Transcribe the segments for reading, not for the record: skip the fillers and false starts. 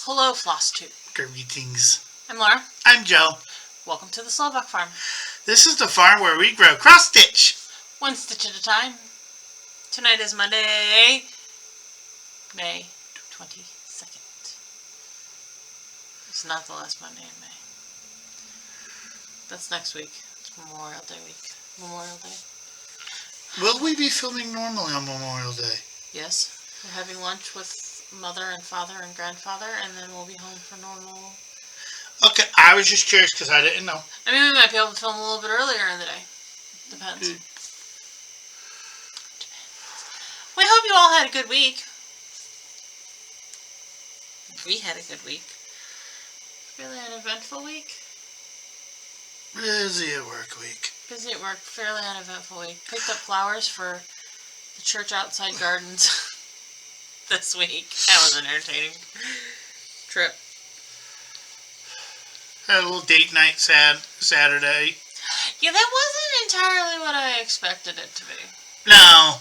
Hello, Flosstube. Greetings. I'm Laura. I'm Joe. Welcome to the Slovak Farm. This is the farm where we grow cross-stitch. One stitch at a time. Tonight is Monday, May 22nd. It's not the last Monday in May. That's next week. It's Memorial Day week. Memorial Day. Will we be filming normally on Memorial Day? Yes. We're having lunch with mother and father and grandfather, and then we'll be home for normal. Okay, I was just curious because I didn't know. I mean, we might be able to film a little bit earlier in the day. Depends. We hope you all had a good week. We had a good week. Really uneventful week. Busy at work week. Busy at work, fairly uneventful week. Picked up flowers for the church outside gardens this week. That was an entertaining trip. Had a little date night Saturday. Yeah, that wasn't entirely what I expected it to be. No.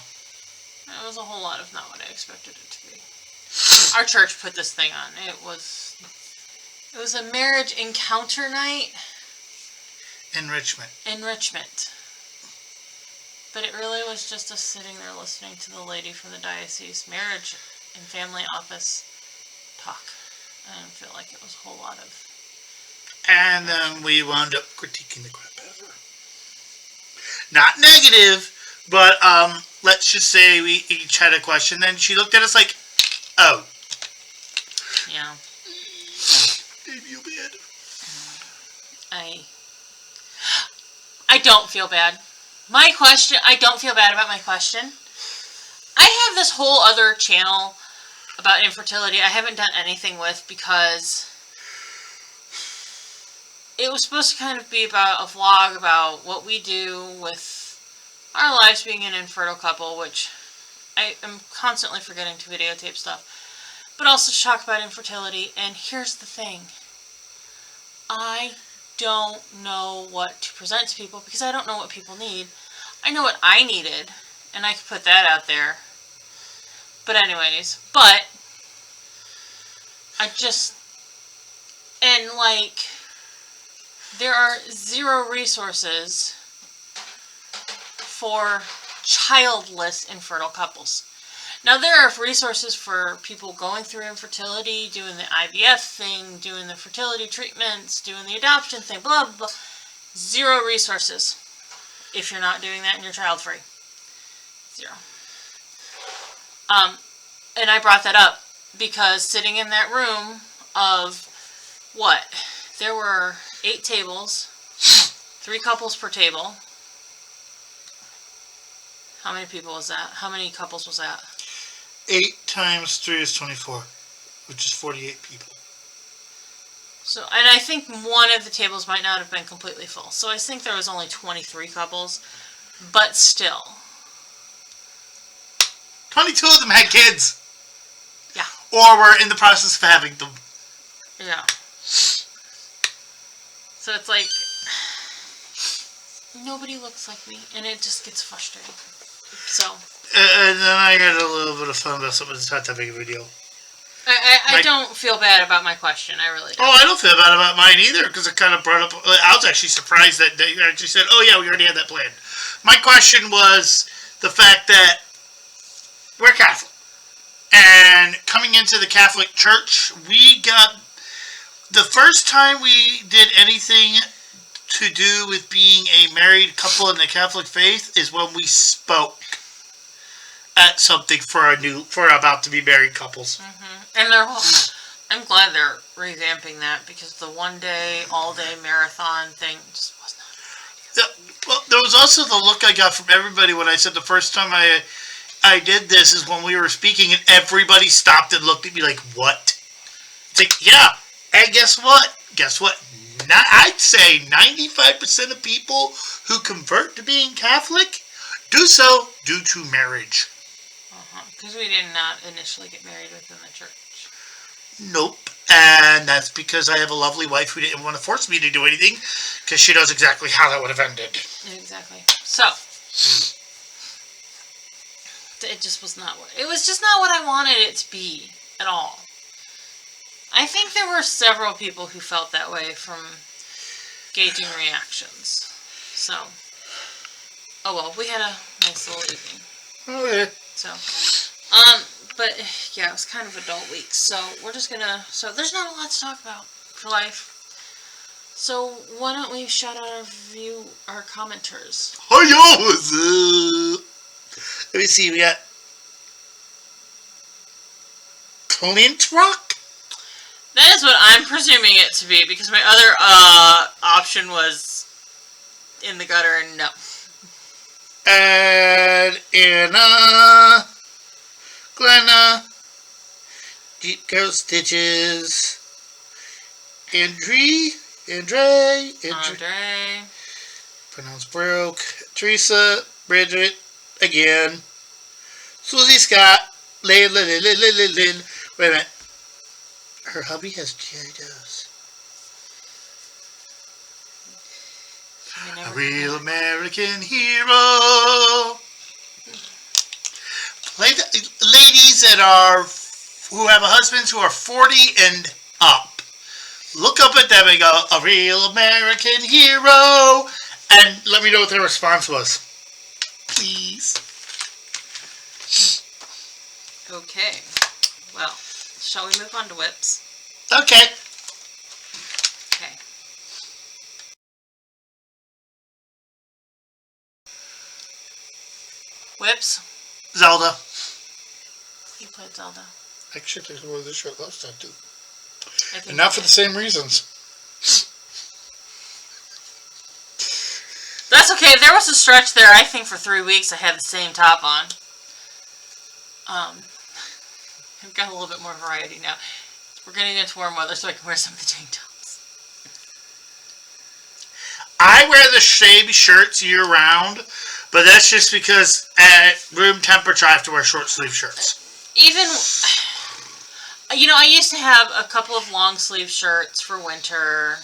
It was a whole lot of not what I expected it to be. Our church put this thing on. It was a marriage encounter night. Enrichment. But it really was just us sitting there listening to the lady from the diocese marriage and family office talk. I didn't feel like it was a whole lot of... And then we wound up critiquing the crap out of her. Not negative, but let's just say we each had a question. Then she looked at us like, oh. Yeah. Did you bad? I don't feel bad. My question, I don't feel bad about my question. I have this whole other channel about infertility I haven't done anything with because it was supposed to kind of be about a vlog about what we do with our lives being an infertile couple, which I am constantly forgetting to videotape stuff, but also to talk about infertility. And here's the thing. I don't know what to present to people because I don't know what people need. I know what I needed, and I could put that out there. But anyways, there are zero resources for childless infertile couples. Now, there are resources for people going through infertility, doing the IVF thing, doing the fertility treatments, doing the adoption thing, blah, blah, blah. Zero resources if you're not doing that and you're child-free. Zero. And I brought that up because sitting in that room of, what? There were 8 tables, 3 couples per table. How many people was that? How many couples was that? 8 times 3 is 24, which is 48 people. So, and I think one of the tables might not have been completely full. So I think there was only 23 couples, but still. 22 of them had kids. Yeah. Or were in the process of having them. Yeah. So it's like, nobody looks like me, and it just gets frustrating. So. And then I had a little bit of fun about something that's not that big of a deal. I don't feel bad about my question. I really don't. Oh, I don't feel bad about mine either, because it kind of brought up... I was actually surprised that you actually said, oh yeah, we already had that planned. My question was the fact that we're Catholic. And coming into the Catholic Church, we got... The first time we did anything to do with being a married couple in the Catholic faith is when we spoke at something for about to be married couples. Mm-hmm. And I'm glad they're revamping that because the one day, all day marathon thing just was not right. Well, there was also the look I got from everybody when I said the first time I did this is when we were speaking and everybody stopped and looked at me like, what? It's like, yeah, and guess what? I'd say 95% of people who convert to being Catholic do so due to marriage. Because we did not initially get married within the church. Nope. And that's because I have a lovely wife who didn't want to force me to do anything because she knows exactly how that would have ended. Exactly. So, it just was not what... It was just not what I wanted it to be at all. I think there were several people who felt that way from gauging reactions. So, oh well, we had a nice little evening. Okay. So, but yeah, it was kind of a dull week. So we're just gonna. So there's not a lot to talk about for life. So why don't we shout out our commenters? Hi-yo, what's up? Let me see, we got Clint Rock? That is what I'm presuming it to be, because my other option was in the gutter, and no. And Anna, Glenna, Deep Girl Stitches, Andre, pronounced broke, Teresa, Bridget, again, Susie Scott, Lynn, wait a minute, her hubby has Cheetos. A real American hero. Ladies who have husbands who are 40 and up. Look up at them and go, a real American hero. And let me know what their response was. Please. Okay. Well, shall we move on to whips? Okay. Okay. Whips? Zelda. You played Zelda. Actually, I wore this shirt last time too. I And not for the same reasons. That's okay. There was a stretch there, I think for 3 weeks I had the same top on. I've got a little bit more variety now. We're getting into warm weather, so I can wear some of the tank tops. I wear the same shirts year round, but that's just because at room temperature I have to wear short sleeve shirts. Even, you know, I used to have a couple of long sleeve shirts for winter,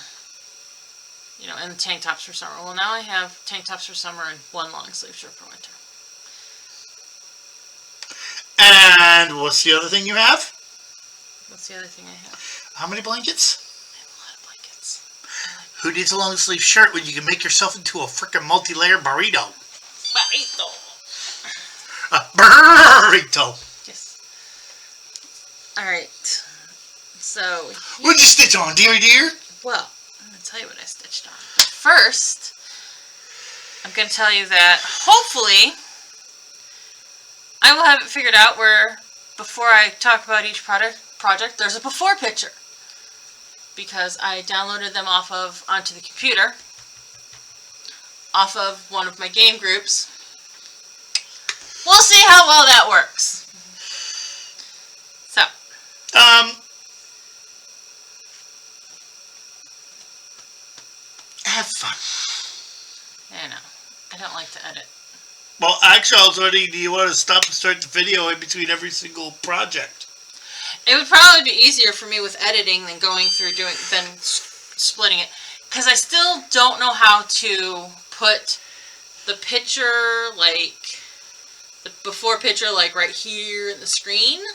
you know, and tank tops for summer. Well, now I have tank tops for summer and one long sleeve shirt for winter. And what's the other thing you have? What's the other thing I have? How many blankets? I have a lot of blankets. Who needs a long sleeve shirt when you can make yourself into a frickin' multi-layer burrito? Burrito. A burrito. Yes. Alright. So. What'd you stitch on, dear? Well, I'm going to tell you what I stitched on. But first, I'm going to tell you that hopefully I will have it figured out where before I talk about each project, there's a before picture. Because I downloaded them onto the computer, off of one of my game groups. We'll see how well that works. So. Have fun. I know. I don't like to edit. Well, actually, I was wondering, do you want to stop and start the video in between every single project? It would probably be easier for me with editing than going through splitting it. Because I still don't know how to put the picture, like, the before picture, like, right here in the screen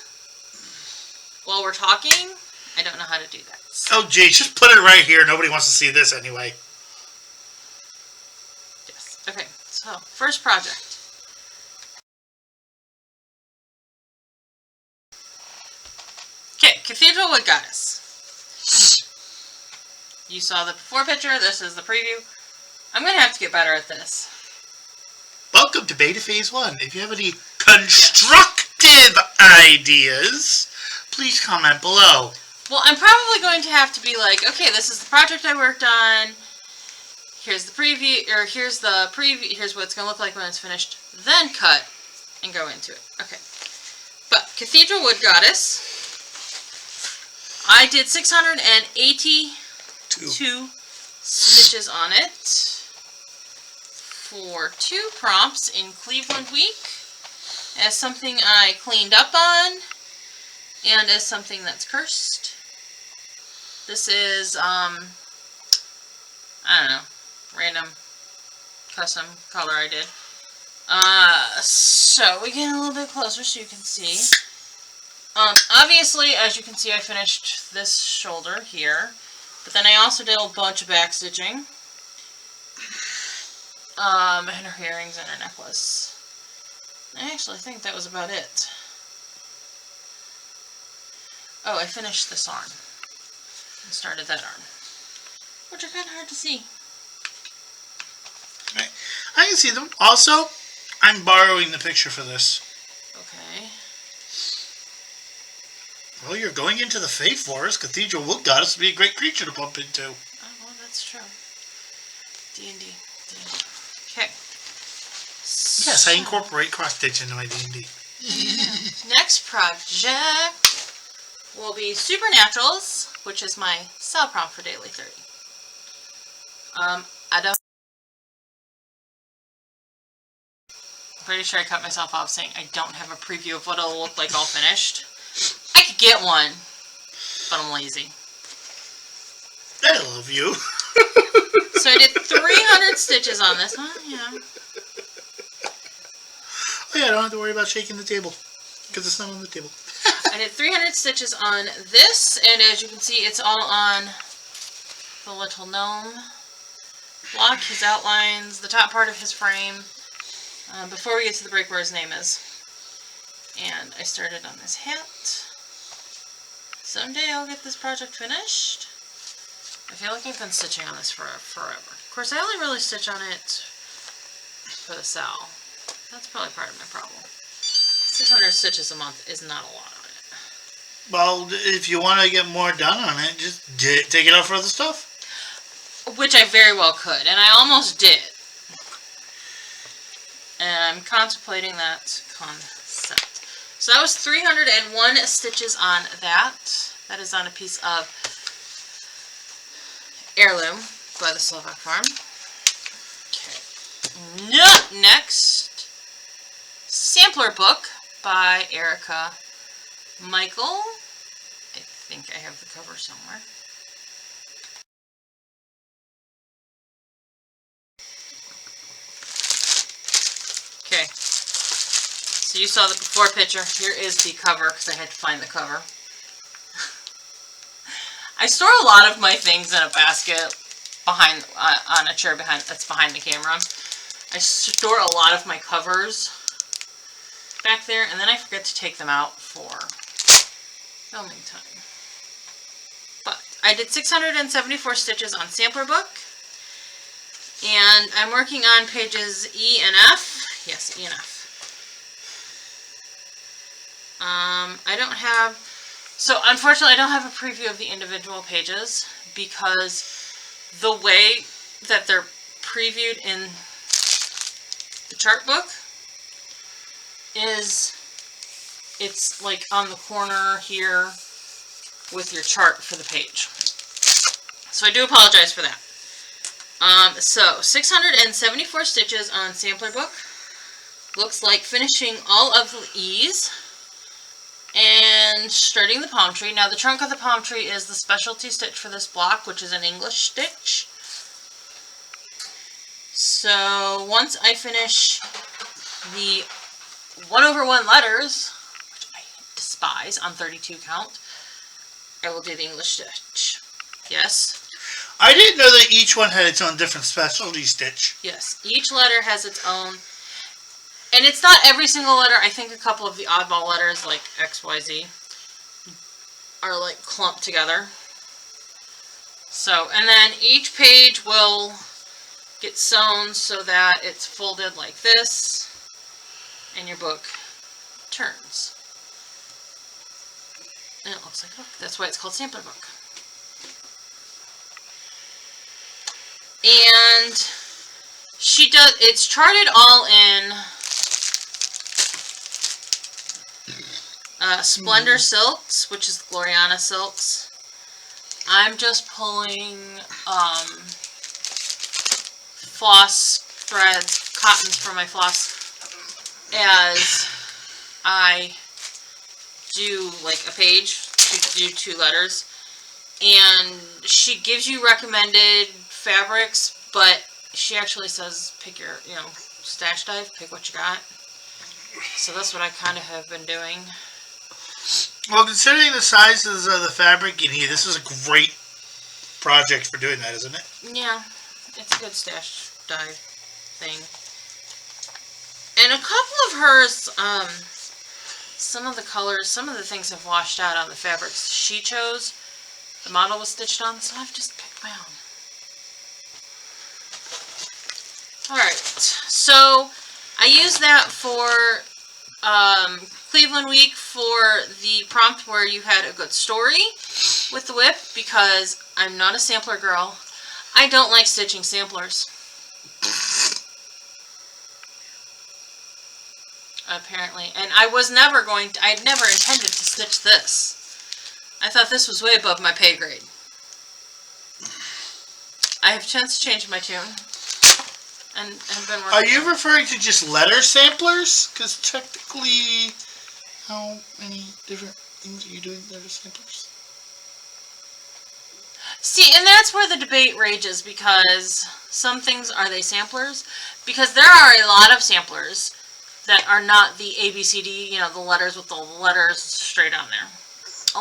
while we're talking. I don't know how to do that. So. Oh, geez, just put it right here. Nobody wants to see this anyway. Yes. Okay, so, first project. Okay, Cathedral Wood Goddess. You saw the before picture, this is the preview. I'm going to have to get better at this. Welcome to Beta Phase 1. If you have any constructive ideas, please comment below. Well, I'm probably going to have to be like, okay, this is the project I worked on. Here's the preview, or here's the preview, here's what it's going to look like when it's finished. Then cut and go into it. Okay. But Cathedral Wood Goddess, I did 682 stitches on it for 2 prompts in Cleveland Week as something I cleaned up on and as something that's cursed. This is, I don't know, random custom color I did. So we get a little bit closer so you can see. Obviously, as you can see, I finished this shoulder here, but then I also did a bunch of back stitching. And her earrings and her necklace. I actually think that was about it. Oh, I finished this arm. And started that arm. Which are kind of hard to see. Right. I can see them. Also, I'm borrowing the picture for this. Okay. Well, you're going into the Fae Forest. Cathedral Wood Goddess would be a great creature to bump into. Oh, well, that's true. D&D. Okay. Yes, I incorporate cross-stitch into my D&D. Next project will be Supernaturals, which is my cell prompt for Daily 30. I don't... I'm pretty sure I cut myself off saying I don't have a preview of what it'll look like all finished. I could get one, but I'm lazy. I love you. So I did 300 stitches on this one, yeah. Oh yeah, I don't have to worry about shaking the table, because it's not on the table. I did 300 stitches on this, and as you can see, it's all on the little gnome block, his outlines, the top part of his frame, before we get to the break where his name is. And I started on this hat. Someday I'll get this project finished. I feel like I've been stitching on this for forever. Of course, I only really stitch on it for the cell. That's probably part of my problem. 600 stitches a month is not a lot on it. Well, if you want to get more done on it, just take it out for other stuff. Which I very well could, and I almost did. And I'm contemplating that concept. So that was 301 stitches on that. That is on a piece of Heirloom by the Slovak Farm. Okay. Next, Sampler Book by Erica Michael. I think I have the cover somewhere. Okay, so you saw the before picture. Here is the cover, because I had to find the cover. I store a lot of my things in a basket behind, on a chair that's behind the camera. I store a lot of my covers back there, and then I forget to take them out for filming time. But I did 674 stitches on Sampler Book, and I'm working on pages E and F. Yes, E and F. I don't have, so unfortunately I don't have a preview of the individual pages because the way that they're previewed in the chart book is it's like on the corner here with your chart for the page. So I do apologize for that. So 674 stitches on Sampler Book. Looks like finishing all of the E's and starting the palm tree. Now the trunk of the palm tree is the specialty stitch for this block, which is an English stitch. So once I finish the 1/1 letters, which I despise on 32 count, I will do the English stitch. Yes? I didn't know that each one had its own different specialty stitch. Yes, each letter has its own. And it's not every single letter. I think a couple of the oddball letters, like X, Y, Z, are like clumped together. So, and then each page will get sewn so that it's folded like this, and your book turns. And it looks like a book. That's why it's called Sampler Book. And she does, it's charted all in Splendor Silks, which is Gloriana Silks. I'm just pulling floss threads, cottons for my floss as I do like a page, do 2 letters. And she gives you recommended fabrics, but she actually says pick your, stash dive, pick what you got. So that's what I kind of have been doing. Well, considering the sizes of the fabric in here, this is a great project for doing that, isn't it? Yeah, it's a good stash dye thing. And a couple of hers, some of the colors, some of the things have washed out on the fabrics she chose. The model was stitched on, so I've just picked my own. Alright, so I used that for Cleveland Week for the prompt where you had a good story with the whip, because I'm not a sampler girl. I don't like stitching samplers. Apparently. And I was never going to, I had never intended to stitch this. I thought this was way above my pay grade. I have since changed my tune. And have been working. Are you referring to just letter samplers? Because technically, how many different things are you doing letter samplers? See, and that's where the debate rages, because some things are they samplers? Because there are a lot of samplers that are not the ABCD, you know, the letters with all the letters straight on there.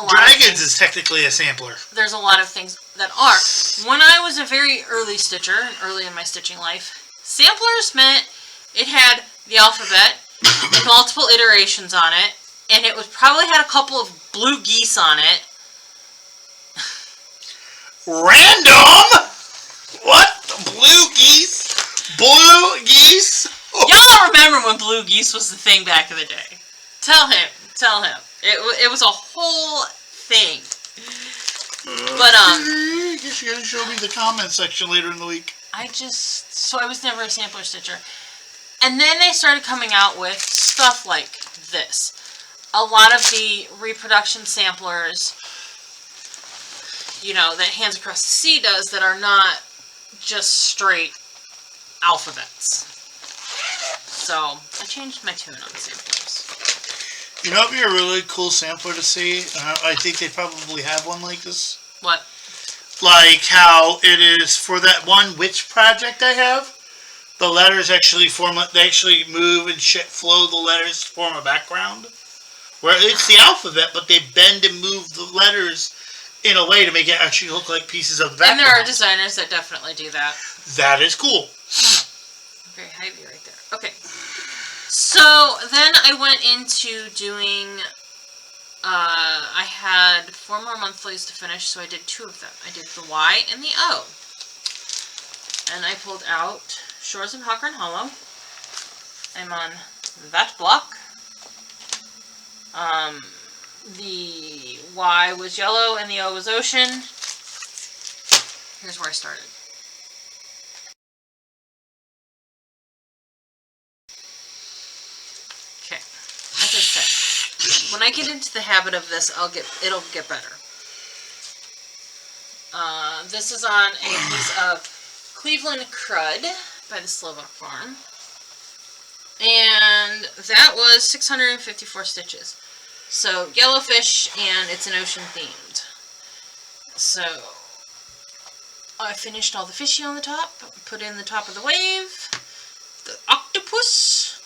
Dragons is technically a sampler. There's a lot of things that are. When I was a very early stitcher, early in my stitching life, samplers meant it had the alphabet and multiple iterations on it, and it was probably had a couple of blue geese on it. Random? What? Blue geese? Blue geese? Y'all remember when blue geese was the thing back in the day. Tell him. It was a whole thing. But, I guess you're going to show me the comment section later in the week. So I was never a sampler stitcher. And then they started coming out with stuff like this. A lot of the reproduction samplers, you know, that Hands Across the Sea does, that are not just straight alphabets. So I changed my tune on the samplers. You know what would be a really cool sampler to see? I think they probably have one like this. What? Like how it is for that one witch project I have. The letters actually form, they actually move and flow the letters to form a background. Where it's the alphabet, but they bend and move the letters in a way to make it actually look like pieces of the background. And there are designers that definitely do that. That is cool. Very heavy right there. Okay. So then I went into doing, I had 4 more monthlies to finish, so I did 2 of them. I did the Y and the O. And I pulled out Shores of Hawkhorn Hollow. I'm on that block. The Y was yellow and the O was ocean. Here's where I started. Okay, as I said, when I get into the habit of this, it'll get better. This is on a piece of Cleveland Crud by the Slovak Farm. And that was 654 stitches. So, yellowfish, and it's an ocean themed. So, I finished all the fishy on the top, put in the top of the wave, the octopus,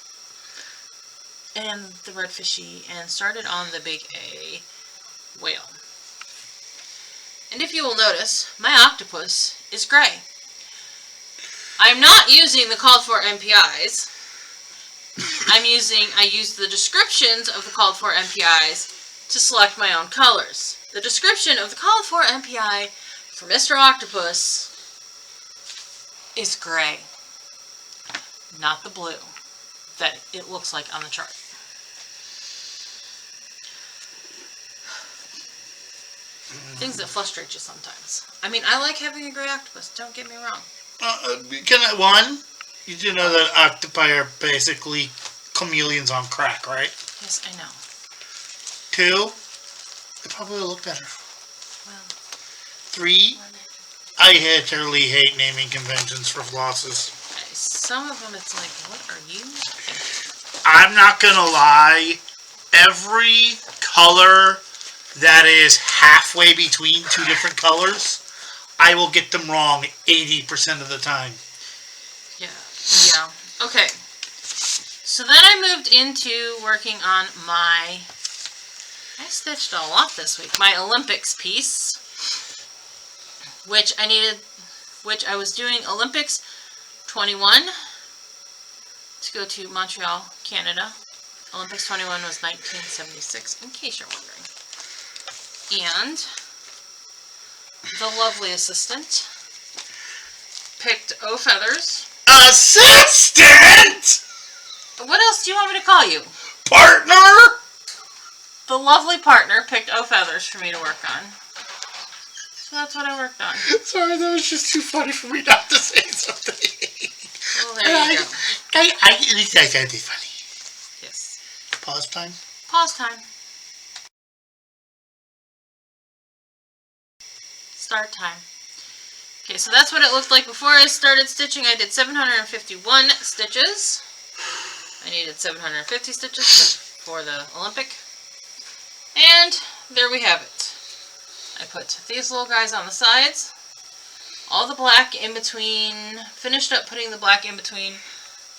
and the red fishy, and started on the big A whale. And if you will notice, my octopus is gray. I'm not using the called for MPIs. I used the descriptions of the called for MPIs to select my own colors. The description of the called for MPI for Mr. Octopus is gray, not the blue that it looks like on the chart. Things that frustrate you sometimes. I mean, I like having a gray octopus, don't get me wrong. One, you do know that octopi are basically chameleons on crack, right? Yes, I know. 2, they probably look better. Well. 3, I literally hate naming conventions for flosses. Some of them, it's like, what are you thinking? I'm not gonna lie. Every color that is halfway between 2 different colors, I will get them wrong 80% of the time. Yeah. Okay. So then I moved into working on my I stitched a lot this week. My Olympics piece, which I was doing Olympics 21 to go to Montreal, Canada. Olympics 21 was 1976, in case you're wondering. And the lovely assistant picked O feathers. Assistant! What else do you want me to call you? Partner! The lovely partner picked O feathers for me to work on. So that's what I worked on. Sorry, that was just too funny for me not to say something. Well, there you go. At least I said it's funny. Yes. Pause time? Pause time. Start time. Okay, so that's what it looked like before I started stitching. I did 751 stitches. I needed 750 stitches for the Olympic. And there we have it. I put these little guys on the sides. All the black in between. Finished up putting the black in between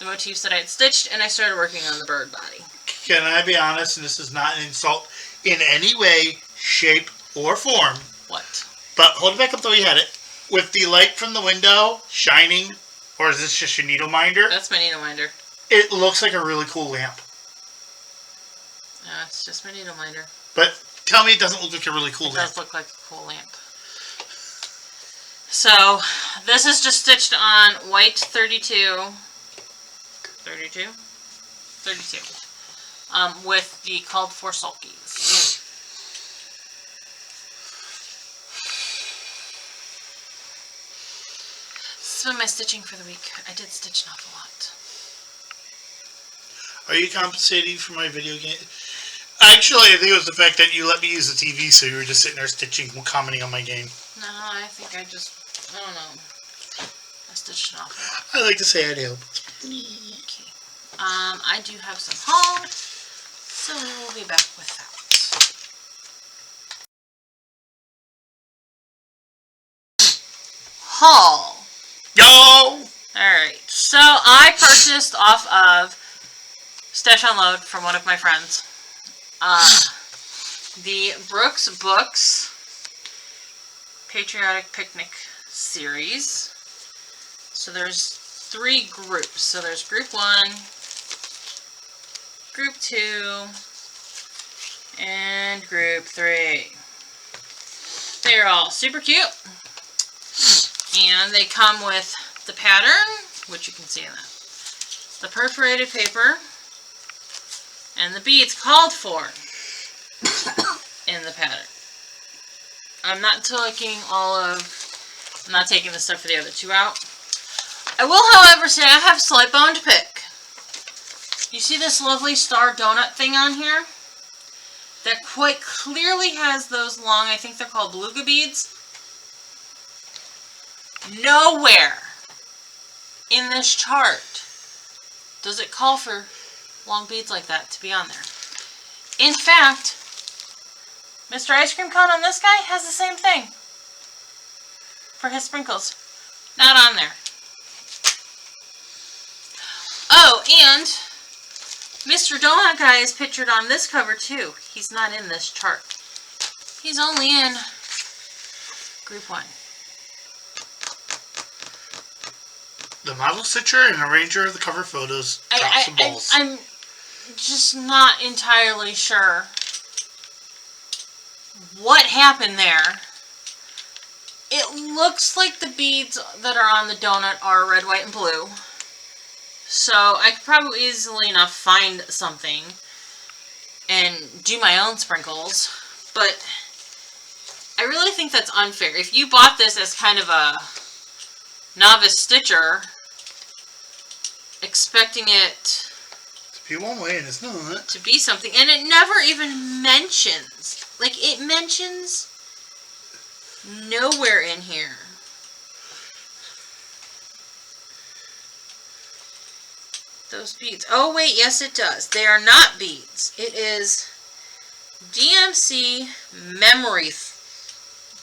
the motifs that I had stitched, and I started working on the bird body. Can I be honest, and this is not an insult in any way, shape, or form. What? But hold it back up the way you had it. With the light from the window shining, or is this just your needle minder? That's my needle minder. It looks like a really cool lamp. It's just my needle minder. But tell me it doesn't look like a really cool lamp. It does look like a cool lamp. So, this is just stitched on white 32. 32? 32. With the called for sulkies. This has been my stitching for the week. I did stitch an awful lot. Are you compensating for my video game? Actually, I think it was the fact that you let me use the TV, so you were just sitting there stitching, commenting on my game. No, I think I don't know. I stitched an awful lot. I like to say I'd help. Okay. I do have some haul, so we'll be back with that. Haul. Yo! Alright, so I purchased off of Stash Unload from one of my friends the Brooks Books Patriotic Picnic series. So there's 3 groups. So there's group 1, group 2, and group 3. They're all super cute. And they come with the pattern, which you can see in that, the perforated paper, and the beads called for in the pattern. I'm not taking I'm not taking the stuff for the other 2 out. I will, however, say I have slight bone to pick. You see this lovely star donut thing on here? That quite clearly has those long, I think they're called beluga beads. Nowhere in this chart does it call for long beads like that to be on there. In fact, Mr. Ice Cream Cone on this guy has the same thing for his sprinkles. Not on there. Oh, and Mr. Donut Guy is pictured on this cover too. He's not in this chart. He's only in group 1. The model stitcher and arranger of the cover photos drops some balls. I'm just not entirely sure what happened there. It looks like the beads that are on the donut are red, white, and blue. So I could probably easily enough find something and do my own sprinkles. But I really think that's unfair. If you bought this as kind of a novice stitcher, expecting it to be one way and it's not. To be something, and it never even mentions, like it mentions nowhere in here those beads. Oh wait, yes it does. They are not beads. It is DMC memory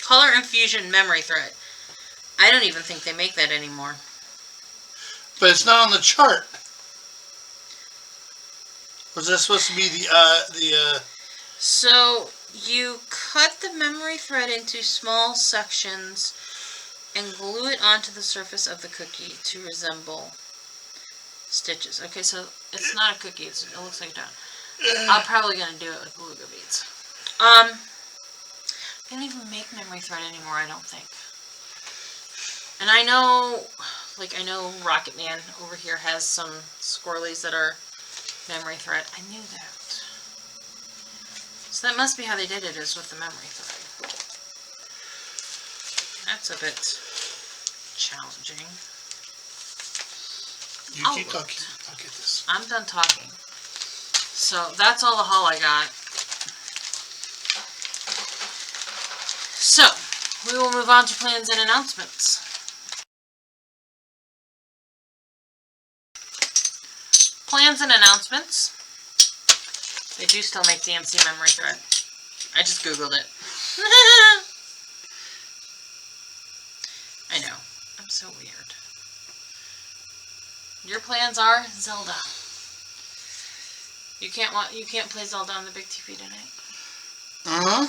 color infusion memory thread. I don't even think they make that anymore. But it's not on the chart. Was that supposed to be the So you cut the memory thread into small sections and glue it onto the surface of the cookie to resemble stitches. Okay, so it's not a cookie, it looks like a donut. I'm probably going to do it with beluga beads. They don't even make memory thread anymore, I don't think. And I know Rocket Man over here has some squirrelies that are memory thread. I knew that. So that must be how they did it, is with the memory thread. That's a bit challenging. You keep talking. I'll get this. I'm done talking. So that's all the haul I got. So we will move on to plans and announcements. Plans and announcements. They do still make DMC memory thread. I just Googled it. I know. I'm so weird. Your plans are Zelda. You can't play Zelda on the big TV tonight. Uh-huh.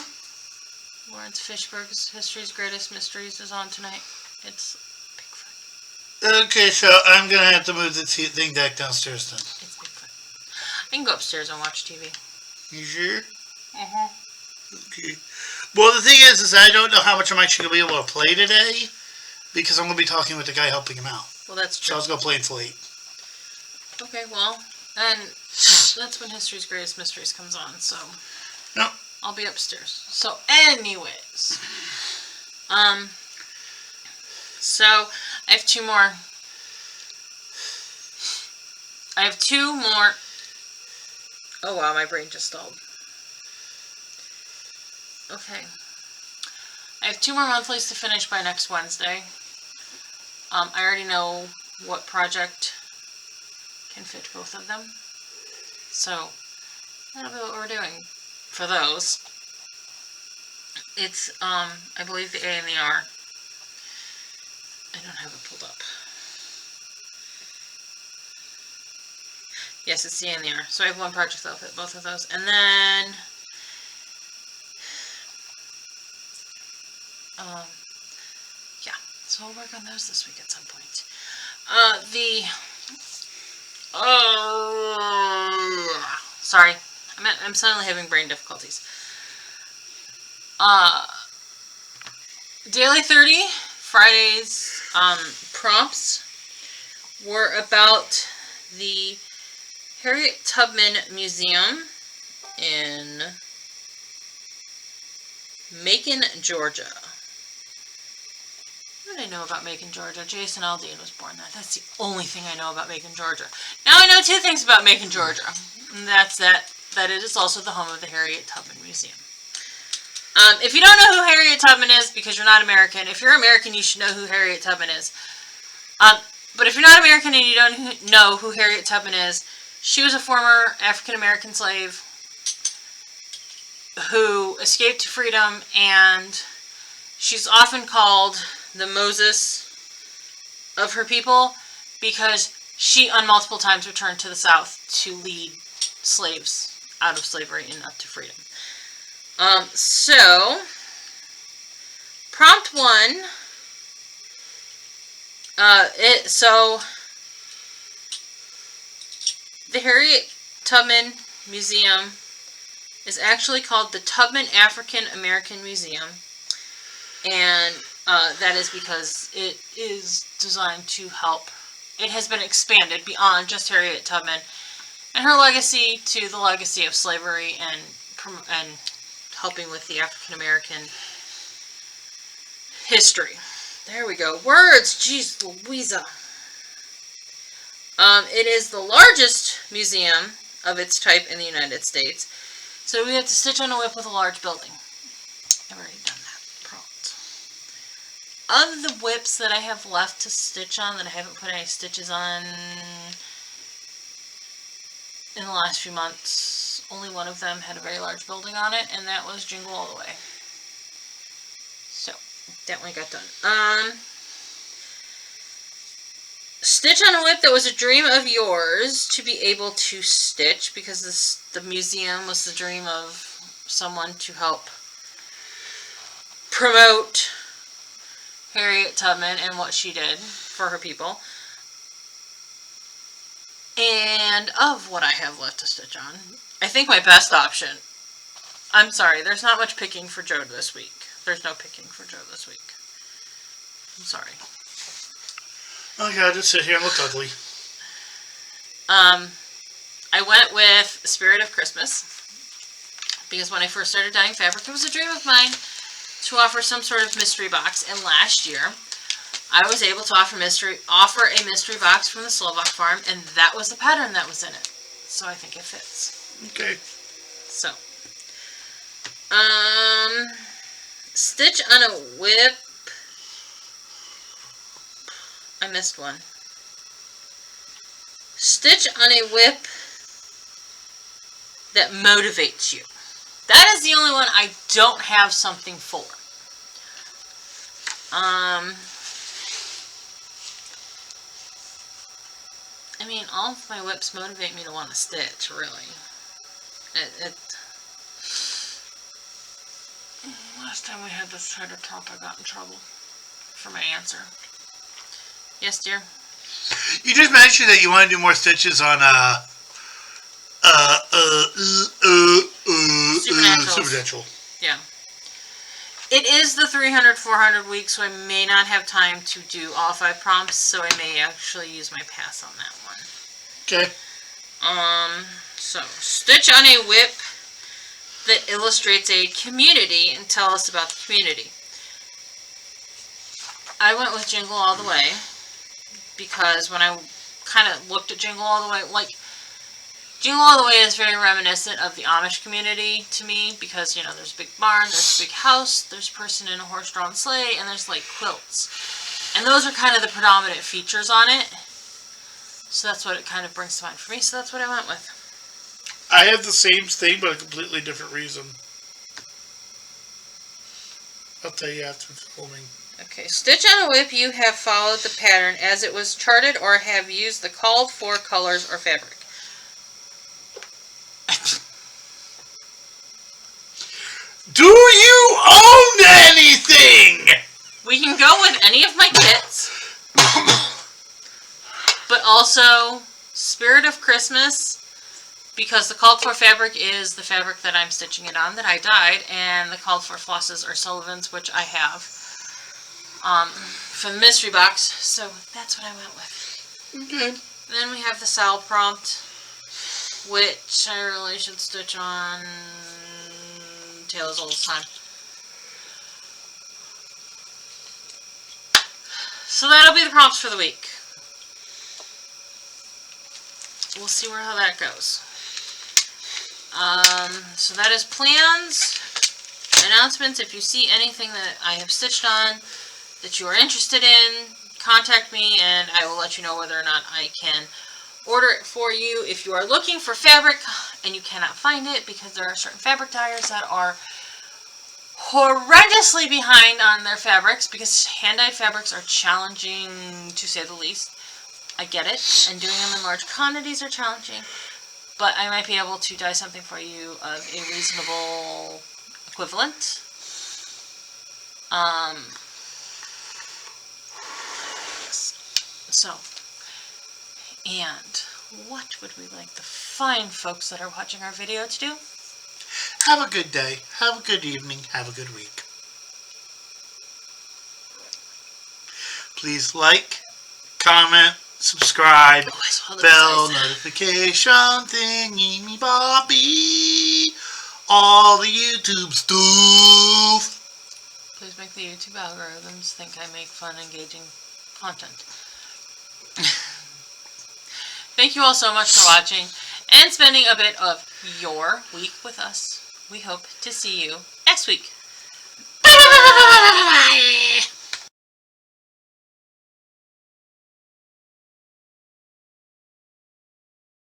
Lawrence Fishburne's History's Greatest Mysteries is on tonight. It's Bigfoot. Okay, so I'm gonna have to move the thing back downstairs then. It's Bigfoot. I can go upstairs and watch TV. You sure? Uh-huh. Okay. Well, the thing is I don't know how much I'm actually gonna be able to play today because I'm gonna be talking with the guy helping him out. Well, that's true. So I was gonna play until 8. Okay, well, then that's when History's Greatest Mysteries comes on, so No. I'll be upstairs. So anyways, so I have two more. Oh wow, my brain just stalled. Okay. I have 2 more monthlies to finish by next Wednesday. I already know what project can fit both of them. So that'll be what we're doing for those. It's, I believe the A and the R. I don't have it pulled up. Yes, it's the A and the R. So I have 1 project that'll fit both of those. And then, yeah. So I'll work on those this week at some point. Sorry. I'm suddenly having brain difficulties. Daily 30, Friday's prompts were about the Harriet Tubman Museum in Macon, Georgia. What did I know about Macon, Georgia? Jason Aldean was born there. That's the only thing I know about Macon, Georgia. Now I know 2 things about Macon, Georgia. And that's that it is also the home of the Harriet Tubman Museum. If you don't know who Harriet Tubman is, because you're not American, if you're American, you should know who Harriet Tubman is. But if you're not American and you don't know who Harriet Tubman is, she was a former African-American slave who escaped to freedom, and she's often called the Moses of her people because she on multiple times returned to the South to lead slaves out of slavery and up to freedom. So prompt 1, the Harriet Tubman Museum is actually called the Tubman African American Museum, and that is because it is designed to help. It has been expanded beyond just Harriet Tubman and her legacy to the legacy of slavery and helping with the African American history. There we go. Words. Jeez Louisa. It is the largest museum of its type in the United States. So we have to stitch on a whip with a large building. I've already done that prompt. Of the whips that I have left to stitch on, that I haven't put any stitches on in the last few months, only one of them had a very large building on it, and that was Jingle All the Way. So, that one got done. Stitch on a whip that was a dream of yours to be able to stitch, because the museum was the dream of someone to help promote Harriet Tubman and what she did for her people. And of what I have left to stitch on, I think my best option... I'm sorry, there's not much picking for Joe this week. There's no picking for Joe this week. I'm sorry. Oh yeah, just sit here and look ugly. I went with Spirit of Christmas because when I first started dyeing fabric, it was a dream of mine to offer some sort of mystery box. And last year, I was able to offer a mystery box from the Slovak Farm, and that was the pattern that was in it. So I think it fits. Okay. So, stitch on a whip. I missed one. Stitch on a whip that motivates you. That is the only one I don't have something for. I mean, all of my whips motivate me to want to stitch, really. Last time we had this threaded top, I got in trouble for my answer. Yes, dear? You just mentioned that you want to do more stitches on Supernatural. Yeah. It is the 300-400 week, so I may not have time to do all 5 prompts, so I may actually use my pass on that one. Okay. So, stitch on a whip that illustrates a community and tell us about the community. I went with Jingle All the Way because when I kind of looked at Jingle All the Way, like, Jingle All the Way is very reminiscent of the Amish community to me because, you know, there's a big barn, there's a big house, there's a person in a horse-drawn sleigh, and there's, like, quilts. And those are kind of the predominant features on it. So that's what it kind of brings to mind for me, so that's what I went with. I have the same thing, but a completely different reason. I'll tell you after filming. Okay, stitch on a whip you have followed the pattern as it was charted or have used the called for colors or fabric. Do you own anything? We can go with any of my kits, but also Spirit of Christmas, because the called for fabric is the fabric that I'm stitching it on that I dyed, and the called for flosses are Sullivan's, which I have for the mystery box, so that's what I went with. Okay. Then we have the Sal prompt, which I really should stitch on Tails all the time. So that'll be the prompts for the week. We'll see how that goes. So that is plans, announcements. If you see anything that I have stitched on that you are interested in, contact me and I will let you know whether or not I can order it for you. If you are looking for fabric and you cannot find it because there are certain fabric dyers that are horrendously behind on their fabrics because hand-dyed fabrics are challenging to say the least. I get it, and doing them in large quantities are challenging, but I might be able to dye something for you of a reasonable equivalent. So, and what would we like the fine folks that are watching our video to do? Have a good day, have a good evening, have a good week. Please like, comment, subscribe, bell notification thingy bobby, all the YouTube stuff. Please make the YouTube algorithms think I make fun, engaging content. Thank you all so much for watching and spending a bit of your week with us. We hope to see you next week.